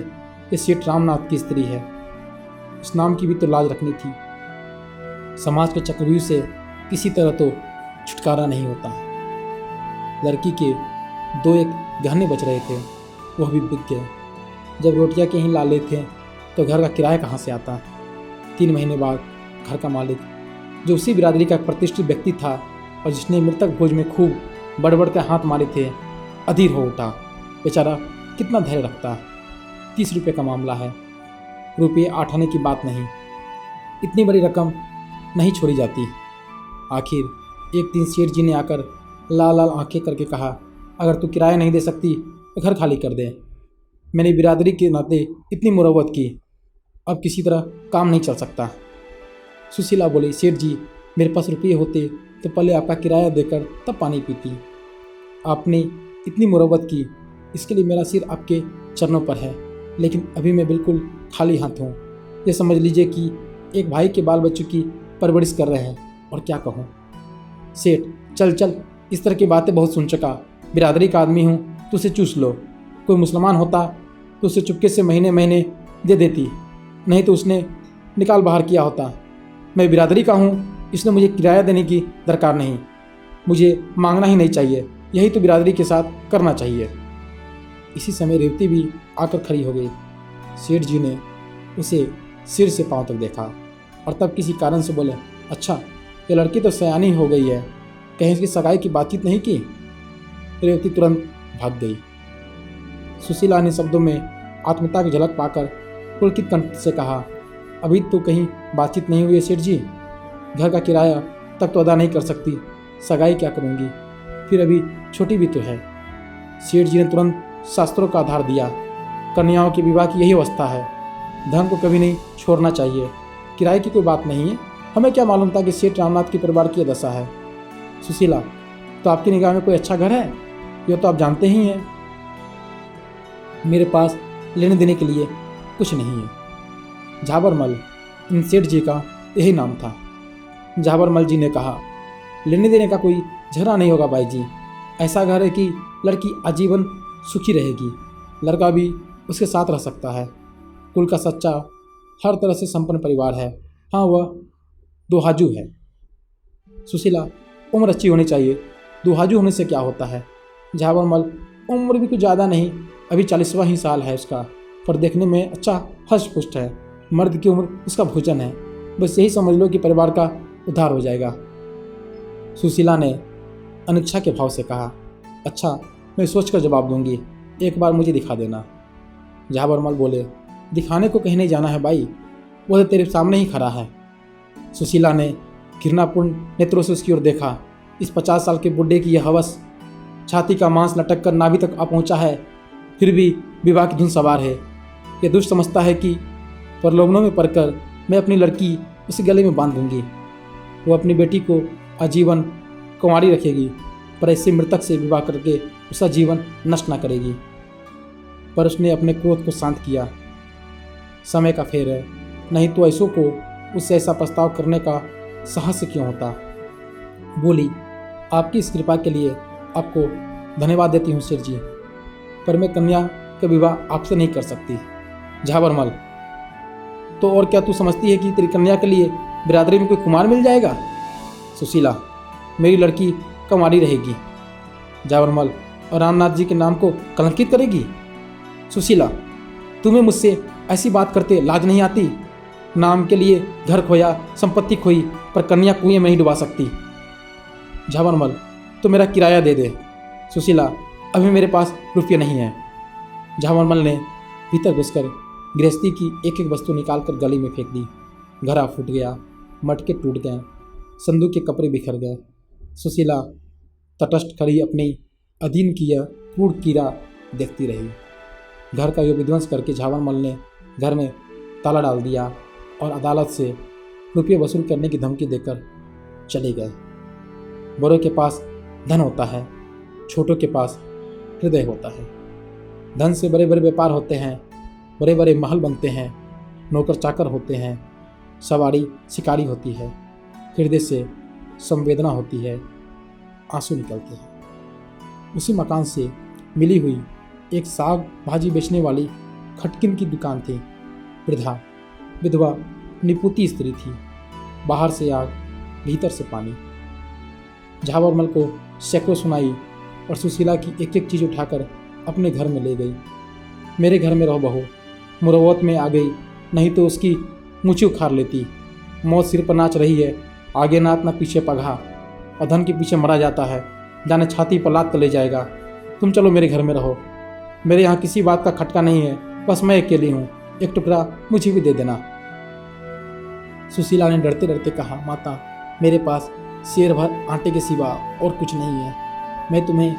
कि सेठ रामनाथ की स्त्री है। उस नाम की भी तो लाज रखनी थी। समाज के चक्रव्यूह से किसी तरह तो छुटकारा नहीं होता। लड़की के 2-1 गहने बच रहे थे, वह भी बिक गए। जब रोटियां के ही लाले थे तो घर का किराया कहाँ से आता? 3 महीने बाद घर का मालिक, जो उसी बिरादरी का एक प्रतिष्ठित व्यक्ति था और जिसने मृतक भोज में खूब बड़बड़ के हाथ मारे थे, अधीर हो उठा। बेचारा कितना धैर्य रखता। 30 रुपये का मामला है, रुपये 8 आने की बात नहीं। इतनी बड़ी रकम नहीं छोड़ी जाती। आखिर एक दिन सेठ जी ने आकर लाल लाल आंखें करके कहा, अगर तू किराया नहीं दे सकती तो घर खाली कर दे। मैंने बिरादरी के नाते इतनी मुरव्वत की, अब किसी तरह काम नहीं चल सकता। सुशीला बोली, सेठ जी मेरे पास रुपये होते तो पहले आपका किराया देकर तब पानी पीती। आपने इतनी मुरव्वत की, इसके लिए मेरा सिर आपके चरणों पर है, लेकिन अभी मैं बिल्कुल खाली हाथ हूँ। ये समझ लीजिए कि एक भाई के बाल बच्चों की परवरिश कर रहे हैं, और क्या कहूँ। सेठ चल चल, इस तरह की बातें बहुत सुन चुका। बिरादरी का आदमी हूँ तो उसे चूस लो। कोई मुसलमान होता तो उसे चुपके से महीने महीने दे देती, नहीं तो उसने निकाल बाहर किया होता। मैं बिरादरी का हूँ, इसलिए मुझे किराया देने की दरकार नहीं। मुझे मांगना ही नहीं चाहिए, यही तो बिरादरी के साथ करना चाहिए। इसी समय रेवती भी आकर खड़ी हो गई। सेठ जी ने उसे सिर से पांव तक देखा और तब किसी कारण से बोले, अच्छा ये लड़की तो सयानी हो गई है, कहीं इसकी सगाई की बातचीत नहीं की। रेवती तुरंत भाग गई। सुशीला ने शब्दों में आत्मीयता की झलक पाकर पुलकित कंठ से कहा, अभी तो कहीं बातचीत नहीं हुई है सेठ जी। घर का किराया तक तो अदा नहीं कर सकती, सगाई क्या करूँगी, फिर अभी छोटी भी तो है। सेठ जी ने तुरंत शास्त्रों का आधार दिया। कन्याओं के विवाह की यही अवस्था है, धन को कभी नहीं छोड़ना चाहिए। किराए की कोई बात नहीं है, हमें क्या मालूम था कि सेठ रामनाथ के परिवार की दशा है। सुशीला, तो आपकी निगाह में कोई अच्छा घर है? यह तो आप जानते ही हैं मेरे पास लेने देने के लिए कुछ नहीं है। झाबरमल, इन सेठ जी का यही नाम था। झाबरमल जी ने कहा, लेने देने का कोई झगड़ा नहीं होगा भाई जी। ऐसा घर है कि लड़की आजीवन सुखी रहेगी, लड़का भी उसके साथ रह सकता है। कुल का सच्चा हर तरह से संपन्न परिवार है। हाँ, वह दुहाजू है। सुशीला, उम्र अच्छी होनी चाहिए, दुहाजू होने से क्या होता है। झाबरमल, उम्र भी कुछ ज़्यादा नहीं, अभी 40वां ही साल है उसका, पर देखने में अच्छा हष्ट पुष्ट है। मर्द की उम्र उसका भोजन है, बस यही समझ लो कि परिवार का उद्धार हो जाएगा। सुशीला ने अनिच्छा के भाव से कहा, अच्छा मैं सोच कर जवाब दूंगी, एक बार मुझे दिखा देना। झाबरमल बोले, दिखाने को कहीं नहीं जाना है भाई, वो तो तेरे सामने ही खड़ा है। सुशीला ने घृणापूर्ण नेत्रों से उसकी ओर देखा। इस 50 साल के बुढ़े की यह हवस, छाती का मांस लटक कर नाभि तक आ पहुंचा है, फिर भी विवाह की धुन सवार है। यह दुष्ट समझता है कि प्रलोभनों में पड़कर मैं अपनी लड़की उसे गले में बांध दूंगी। वो अपनी बेटी को आजीवन कुंवारी रखेगी, पर ऐसे मृतक से विवाह करके उसका जीवन नष्ट न करेगी। पर उसने अपने क्रोध को शांत किया। समय का फेर है, नहीं तो ऐसों को उससे ऐसा प्रस्ताव करने का साहस क्यों होता। बोली, आपकी इस कृपा के लिए आपको धन्यवाद देती हूँ सेठ जी, पर मैं कन्या का विवाह आपसे नहीं कर सकती। झाबरमल, तो और क्या तू समझती है कि तेरी कन्या के लिए बिरादरी में कोई कुमार मिल जाएगा? सुशीला, मेरी लड़की कुंवारी रहेगी। झाबरमल, और रामनाथ जी के नाम को कलंकित करेगी? सुशीला, तुम्हें मुझसे ऐसी बात करते लाज नहीं आती? नाम के लिए घर खोया, संपत्ति खोई, पर कन्या कुएं में नहीं डुबा सकती। झाबरमल, तो मेरा किराया दे दे। सुशीला, अभी मेरे पास रुपये नहीं है। झाबरमल ने भीतर घुसकर गृहस्थी की एक एक वस्तु निकालकर गली में फेंक दी। घड़ा फूट गया, मटके टूट गए, संदूक के कपड़े बिखर गए। सुशीला तटस्थ खड़ी अपनी अधीन की यह क्रूर कीड़ा देखती रही। घर का यह विध्वंस करके झाबरमल ने घर में ताला डाल दिया और अदालत से रुपये वसूल करने की धमकी देकर चले गए। बड़ों के पास धन होता है, छोटों के पास हृदय होता है। धन से बड़े बड़े व्यापार होते हैं, बड़े बड़े महल बनते हैं, नौकर चाकर होते हैं, सवारी शिकारी होती है। हृदय से संवेदना होती है, आंसू निकलते हैं। उसी मकान से मिली हुई एक साग भाजी बेचने वाली खटकिन की दुकान थी। वृद्धा विधवा निपुती स्त्री थी। बाहर से आग, भीतर से पानी। झाबरमल को सैकड़ों सुनाई और सुशीला की एक एक चीज़ उठाकर अपने घर में ले गई। मेरे घर में रहो बहू, मुरवत में आ गई, नहीं तो उसकी मुँची उखाड़ लेती। मौत सिर पर नाच रही है, आगे नाच ना पीछे पगहा। अधन के पीछे मरा जाता है, जाने छाती पर लात ले जाएगा। तुम चलो मेरे घर में रहो, मेरे यहाँ किसी बात का खटका नहीं है, बस मैं अकेली हूँ, एक टुकड़ा मुझे भी दे देना। सुशीला ने डरते डरते कहा, माता मेरे पास शेर भर आटे के सिवा और कुछ नहीं है, मैं तुम्हें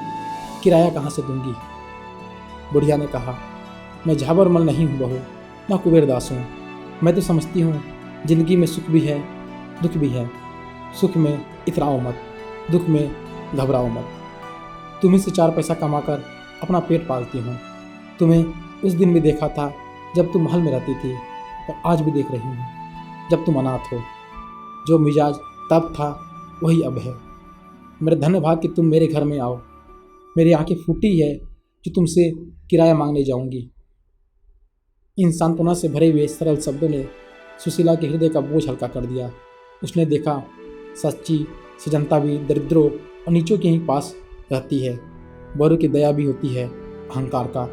किराया कहाँ से दूंगी। बुढ़िया ने कहा, मैं झाबरमल नहीं हूँ बहू, ना कुबेरदास हूँ। मैं तो समझती हूँ जिंदगी में सुख भी है दुख भी है। सुख में इतराओ मत, दुख में घबराओ मत। तुम्ही से 4 पैसा कमाकर अपना पेट पालती हूँ। तुम्हें उस दिन भी देखा था जब तुम महल में रहती थी, और आज भी देख रही हूँ जब तुम अनाथ हो। जो मिजाज तब था वही अब है। मेरे धन्य भाग कि तुम मेरे घर में आओ। मेरी आंखें फूटी है जो तुमसे किराया मांगने जाऊंगी। इन सांत्वना से भरे हुए सरल शब्दों ने सुशीला के हृदय का बोझ हल्का कर दिया। उसने देखा सच्ची सजनता भी दरिद्रों और नीचों के ही पास रहती है। बड़ों की दया भी होती है अहंकार का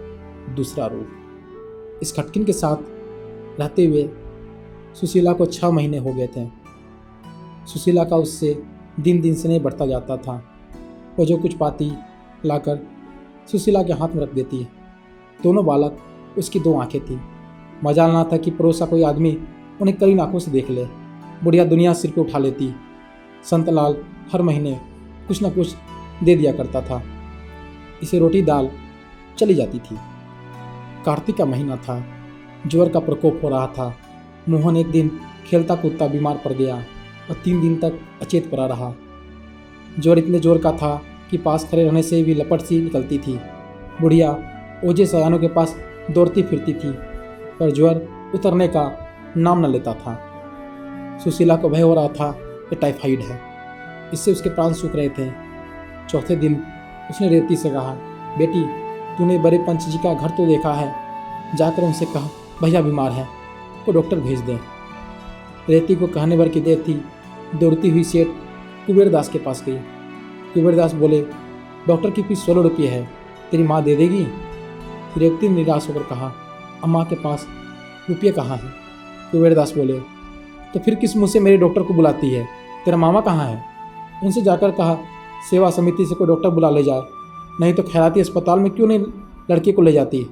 दूसरा रूप। इस खटकिन के साथ रहते हुए सुशीला को 6 महीने हो गए थे। सुशीला का उससे दिन दिन स्नेह बढ़ता जाता था। वो जो कुछ पाती लाकर सुशीला के हाथ में रख देती। दोनों बालक उसकी 2 आंखें थी। मजाल ना था कि पड़ोसा कोई आदमी उन्हें करीन आंखों से देख ले। बुढ़िया दुनिया सिर पे उठा लेती। संतलाल हर महीने कुछ न कुछ दे दिया करता था। इसे रोटी दाल चली जाती थी। कार्तिक का महीना था, ज्वर का प्रकोप हो रहा था। मोहन एक दिन खेलता कूदता बीमार पड़ गया और 3 दिन तक अचेत पड़ा रहा। ज्वर इतने जोर का था कि पास खड़े रहने से भी लपट सी निकलती थी। बुढ़िया ओझे सयानों के पास दौड़ती फिरती थी, पर ज्वर उतरने का नाम न लेता था। सुशीला को भय हो रहा था कि टाइफाइड है, इससे उसके प्राण सूख रहे थे। चौथे दिन उसने रेवती से कहा, बेटी तूने बड़े पंच जी का घर तो देखा है, जाकर उनसे कहा भैया बीमार है, वो डॉक्टर भेज दें। रेवती को कहने भर की देर थी। दौड़ती हुई सेठ कुबेरदास के पास गई। कुबेरदास बोले, डॉक्टर की फीस 16 रुपये है, तेरी माँ दे देगी। रेवती ने निराश होकर कहा, अम्मा के पास रुपये कहाँ हैं। कुबेरदास बोले, तो फिर किस मुँह से मेरे डॉक्टर को बुलाती है, तेरा मामा कहाँ है। उनसे जाकर कहा सेवा समिति से कोई डॉक्टर बुला ले जाए, नहीं तो खैराती अस्पताल में क्यों नहीं लड़के को ले जाती।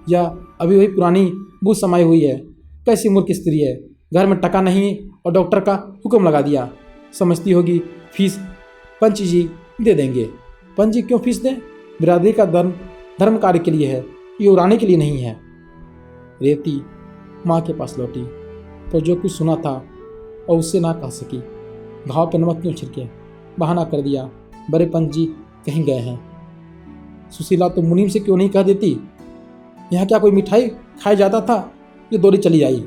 या अभी वही पुरानी बूझ समाई हुई है, कैसी मूर्ख स्त्री है, घर में टका नहीं और डॉक्टर का हुक्म लगा दिया। समझती होगी फीस पंच जी दे देंगे। पंच जी क्यों फीस दें, बिरादरी का धर्म कार्य के लिए है, ये उड़ाने के लिए नहीं है। रेवती माँ के पास लौटी तो जो कुछ सुना था और उससे ना कह सकी। घाव पर नमक क्यों छिड़के, बहाना कर दिया, बड़े पंच जी कहीं गए हैं। सुशीला तो मुनीम से क्यों नहीं कह देती, यहाँ क्या कोई मिठाई खाया जाता था, जो दौड़ी चली आई।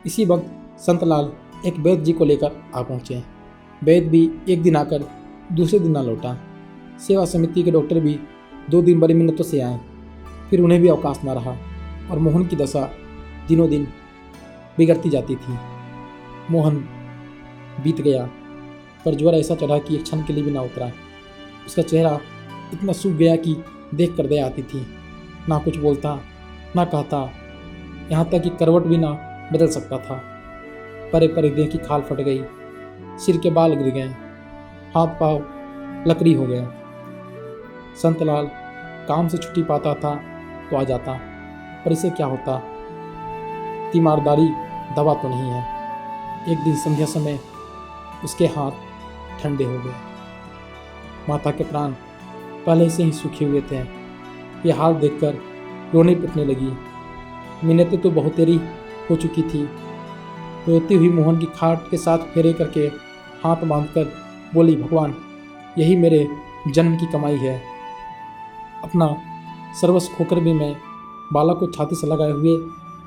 इसी वक्त संतलाल एक वैद्य जी को लेकर आ पहुँचे। वैद्य भी एक दिन आकर दूसरे दिन ना लौटा। सेवा समिति के डॉक्टर भी 2 दिन बड़ी मिन्नतों से आए, फिर उन्हें भी अवकाश ना रहा और मोहन की दशा दिनों दिन बिगड़ती जाती थी। मोहन बीत गया, पर ज्वर ऐसा चढ़ा कि एक क्षण के लिए भी ना उतरा। उसका चेहरा इतना सूख गया कि देख कर दया आती थी। ना कुछ बोलता ना कहता, यहाँ तक कि करवट भी ना बदल सकता था। परे परे देह की खाल फट गई, सिर के बाल गिर गए, हाथ पांव लकड़ी हो गए। संतलाल काम से छुट्टी पाता था तो आ जाता, पर इसे क्या होता, तीमारदारी दवा तो नहीं है। एक दिन संध्या समय उसके हाथ ठंडे हो गए। माता के प्राण पहले से ही सूखे हुए थे। ये हाल देखकर रोने पिटने लगी। मिन्नतें तो बहुतेरी हो चुकी थी। रोती हुई मोहन की खाट के साथ फेरे करके हाथ बांधकर बोली, भगवान यही मेरे जन्म की कमाई है। अपना सर्वस्व खोकर भी मैं बालक को छाती से लगाए हुए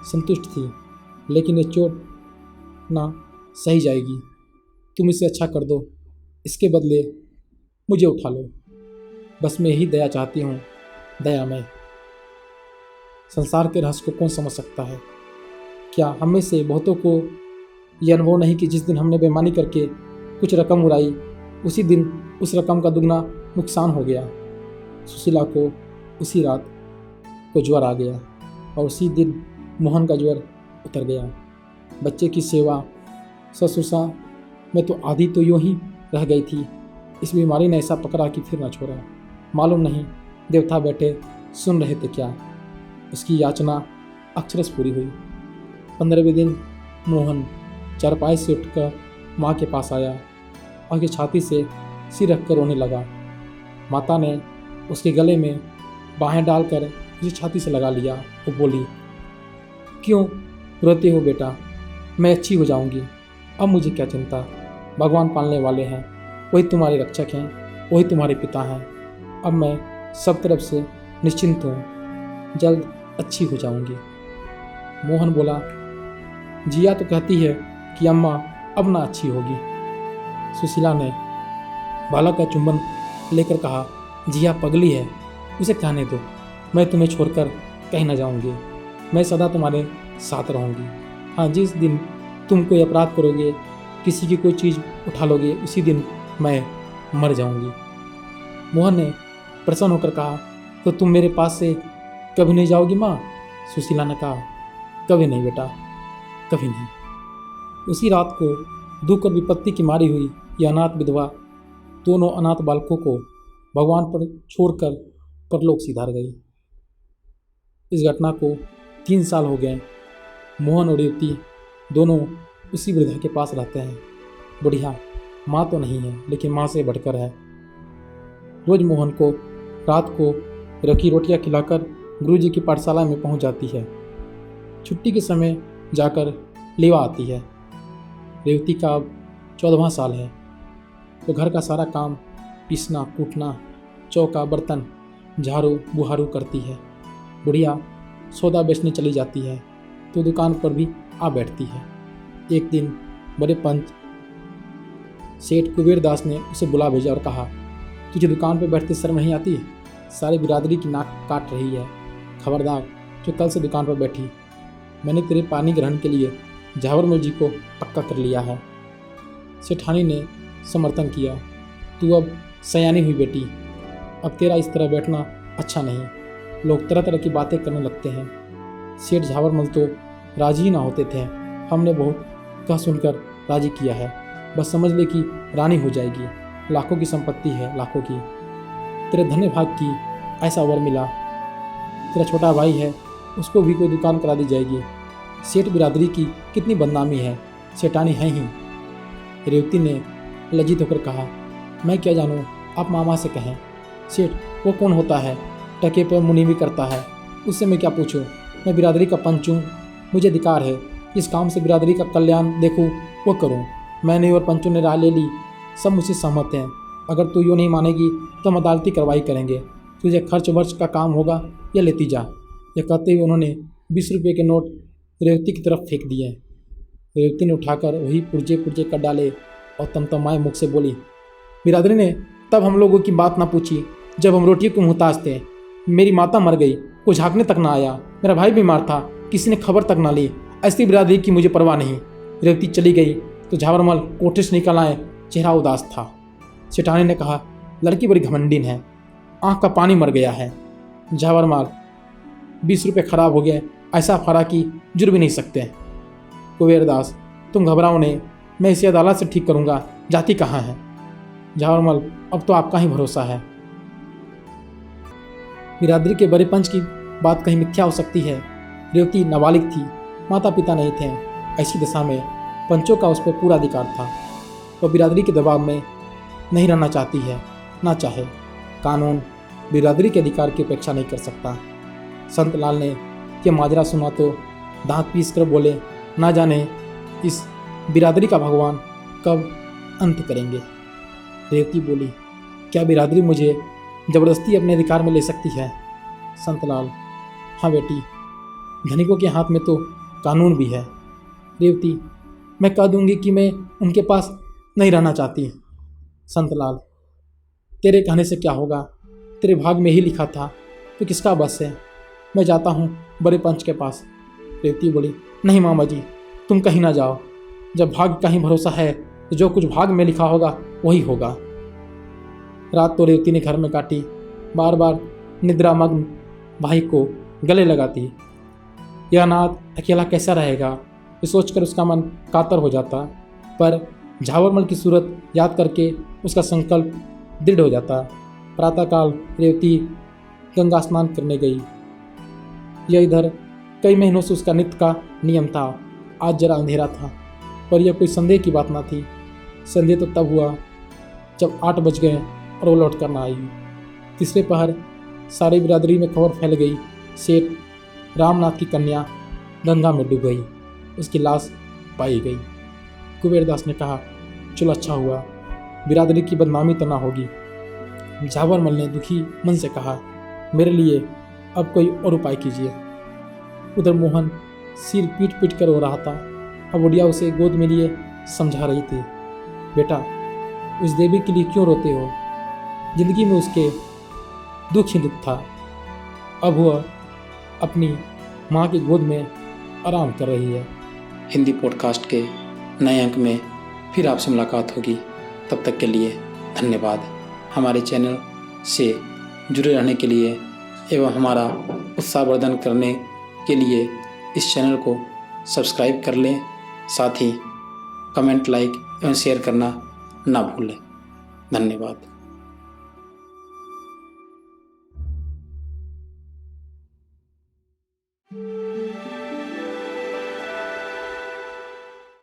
संतुष्ट थी, लेकिन ये चोट ना सही जाएगी। तुम इसे अच्छा कर दो, इसके बदले मुझे उठा लो। बस मैं यही दया चाहती हूँ, दया में। संसार के रहस्य को कौन समझ सकता है। क्या हम में से बहुतों को यह अनुभव नहीं कि जिस दिन हमने बेईमानी करके कुछ रकम उड़ाई, उसी दिन उस रकम का दुगना नुकसान हो गया। सुशीला को उसी रात को ज्वर आ गया और उसी दिन मोहन का ज्वर उतर गया। बच्चे की सेवा, ससुसा, मैं तो आधी तो यूं ही रह गई थी। इस बीमारी ने ऐसा पकड़ा कि फिर न छोड़ा। मालूम नहीं देवता बैठे सुन रहे थे क्या। उसकी याचना अक्षरश पूरी हुई। 15वें दिन मोहन चारपाई से उठकर माँ के पास आया और उसकी छाती से सिर रखकर रोने लगा। माता ने उसके गले में बाहें डालकर उसे छाती से लगा लिया। वो बोली, क्यों रोते हो बेटा, मैं अच्छी हो जाऊंगी। अब मुझे क्या चिंता, भगवान पालने वाले हैं, वही तुम्हारे रक्षक हैं, वही तुम्हारे पिता हैं। अब मैं सब तरफ से निश्चिंत हूँ, जल्द अच्छी हो जाऊंगी। मोहन बोला, जिया तो कहती है कि अम्मा अब ना अच्छी होगी। सुशीला ने बालक का चुंबन लेकर कहा, जिया पगली है, उसे कहने दो, मैं तुम्हें छोड़कर कहीं ना जाऊंगी, मैं सदा तुम्हारे साथ रहूंगी। हाँ, जिस दिन तुम कोई अपराध करोगे, किसी की कोई चीज़ उठा लोगे, उसी दिन मैं मर जाऊंगी। मोहन ने प्रसन्न होकर कहा, तो तुम मेरे पास से कभी नहीं जाओगी माँ? सुशीला ने कहा, कभी नहीं बेटा, कभी नहीं। उसी रात को दुख और विपत्ति की मारी हुई यह अनाथ विधवा दोनों अनाथ बालकों को भगवान पर छोड़कर परलोक सिधार गई। इस घटना को 3 साल हो गए। मोहन और युवती दोनों उसी वृद्धा के पास रहते हैं। बुढ़िया माँ तो नहीं है, लेकिन माँ से बढ़कर है। रोज मोहन को रात को रखी रोटियां खिलाकर गुरुजी की पाठशाला में पहुंच जाती है। छुट्टी के समय जाकर लेवा आती है। रेवती का अब 14वां साल है। वो घर का सारा काम, पीसना, कूटना, चौका, बर्तन, झाड़ू बुहारू करती है। बुढ़िया सौदा बेचने चली जाती है तो दुकान पर भी आ बैठती है। एक दिन बड़े पंच सेठ कुबेर दास ने उसे बुला भेजा और कहा, तुझे दुकान पर बैठते शर्म नहीं आती? सारी बिरादरी की नाक काट रही है। खबरदार, जो कल से दुकान पर बैठी। मैंने तेरे पानी ग्रहण के लिए झावरमल जी को पक्का कर लिया है। सेठानी ने समर्थन किया, तू अब सयानी हुई बेटी, अब तेरा इस तरह बैठना अच्छा नहीं। लोग तरह तरह की बातें करने लगते हैं। सेठ झावरमल तो राजी ही ना होते थे। हमने बहुत कह सुनकर राजी किया है। बस समझ ले कि रानी हो जाएगी। लाखों की संपत्ति है, लाखों की। तेरे धन्य भाग की ऐसा वर मिला। तेरा छोटा भाई है, उसको भी कोई दुकान करा दी जाएगी। सेठ बिरादरी की कितनी बदनामी है, सेठानी है ही। रेवती ने लज्जित होकर कहा, मैं क्या जानूँ, आप मामा से कहें। सेठ वो कौन होता है, टके पर मुनि भी करता है, उससे मैं क्या पूछूं? मैं बिरादरी का पंच हूँ, मुझे अधिकार है इस काम से बिरादरी का कल्याण देखूँ वो करूँ। मैंने और पंचों ने राय ले ली, सब मुझसे सहमत हैं। अगर तू यूँ नहीं मानेगी तो हम अदालती कार्रवाई करेंगे। तुझे खर्च वर्च का काम होगा या लेती जा। यह कहते हुए उन्होंने 20 रुपये के नोट रेवती की तरफ फेंक दिए। रेवती ने उठाकर वही पुर्जे पुर्जे कर डाले और तमतमाए मुख से बोली, बिरादरी ने तब हम लोगों की बात ना पूछी जब हम रोटी को मुहताज थे। मेरी माता मर गई, कोई झाँकने तक ना आया। मेरा भाई बीमार था, किसी ने खबर तक ना ली। ऐसी बिरादरी की मुझे परवाह नहीं। रेवती चली गई तो झावरमल कोठे से निकल आए, चेहरा उदास था। सेठानी ने कहा, लड़की बड़ी घमंडीन है, आँख का पानी मर गया है। झावरमल 20 रुपये खराब हो गए, ऐसा फरा कि जुड़ भी नहीं सकते। कुबेरदास, तुम घबराओ नहीं, मैं इसे अदालत से ठीक करूँगा। जाति कहाँ है? झावरमल, अब तो आपका ही भरोसा है। बिरादरी के बड़े पंच की बात कहीं मिथ्या हो सकती है। रेवती नाबालिग थी, माता पिता नहीं थे। ऐसी दशा में पंचों का उस पर पूरा अधिकार था। वह बिरादरी के दबाव में नहीं रहना चाहती है, ना चाहे। कानून बिरादरी के अधिकार की उपेक्षा नहीं कर सकता। संत लाल ने यह माजरा सुना तो दांत पीस कर बोले, ना जाने इस बिरादरी का भगवान कब अंत करेंगे। रेवती बोली, क्या बिरादरी मुझे जबरदस्ती अपने अधिकार में ले सकती है? संतलाल, हाँ बेटी, धनिकों के हाथ में तो कानून भी है। रेवती, मैं कह दूंगी कि मैं उनके पास नहीं रहना चाहती। संतलाल, तेरे कहने से क्या होगा, तेरे भाग में ही लिखा था, तो किसका बस है। मैं जाता हूँ बड़े पंच के पास। रेवती बोली, नहीं मामा जी, तुम कहीं ना जाओ। जब भाग का ही भरोसा है तो जो कुछ भाग में लिखा होगा वही होगा। रात तो रेवती ने घर में काटी, बार बार निद्रामग्न भाई को गले लगाती। यह अनाथ अकेला कैसा रहेगा, ये सोचकर उसका मन कातर हो जाता, पर झावरमल की सूरत याद करके उसका संकल्प दृढ़ हो जाता। प्रातःकाल रेवती गंगा स्नान करने गई। यह इधर कई महीनों से उसका नित्य का नियम था। आज जरा अंधेरा था, पर यह कोई संदेह की बात ना थी। संदेह तो तब हुआ जब 8 बज गए और वो लौट कर ना आई। तीसरे पहर सारी बिरादरी में खबर फैल गई, सेठ रामनाथ की कन्या गंगा में डूब गई, उसकी लाश पाई गई। कुबेरदास ने कहा, चलो अच्छा हुआ, बिरादरी की बदनामी तो ना होगी। झावरमल ने दुखी मन से कहा, मेरे लिए अब कोई और उपाय कीजिए। उधर मोहन सिर पीट पीट कर रो रहा था। अब उड़िया उसे गोद में लिए समझा रही थी, बेटा उस देवी के लिए क्यों रोते हो? जिंदगी में उसके दुख ही दुख था। अब वह अपनी माँ की गोद में आराम कर रही है। हिंदी पॉडकास्ट के नए अंक में फिर आपसे मुलाकात होगी। तब तक के लिए धन्यवाद। हमारे चैनल से जुड़े रहने के लिए एवं हमारा उत्साहवर्धन करने के लिए इस चैनल को सब्सक्राइब कर लें। साथ ही कमेंट, लाइक एवं शेयर करना ना भूलें। धन्यवाद।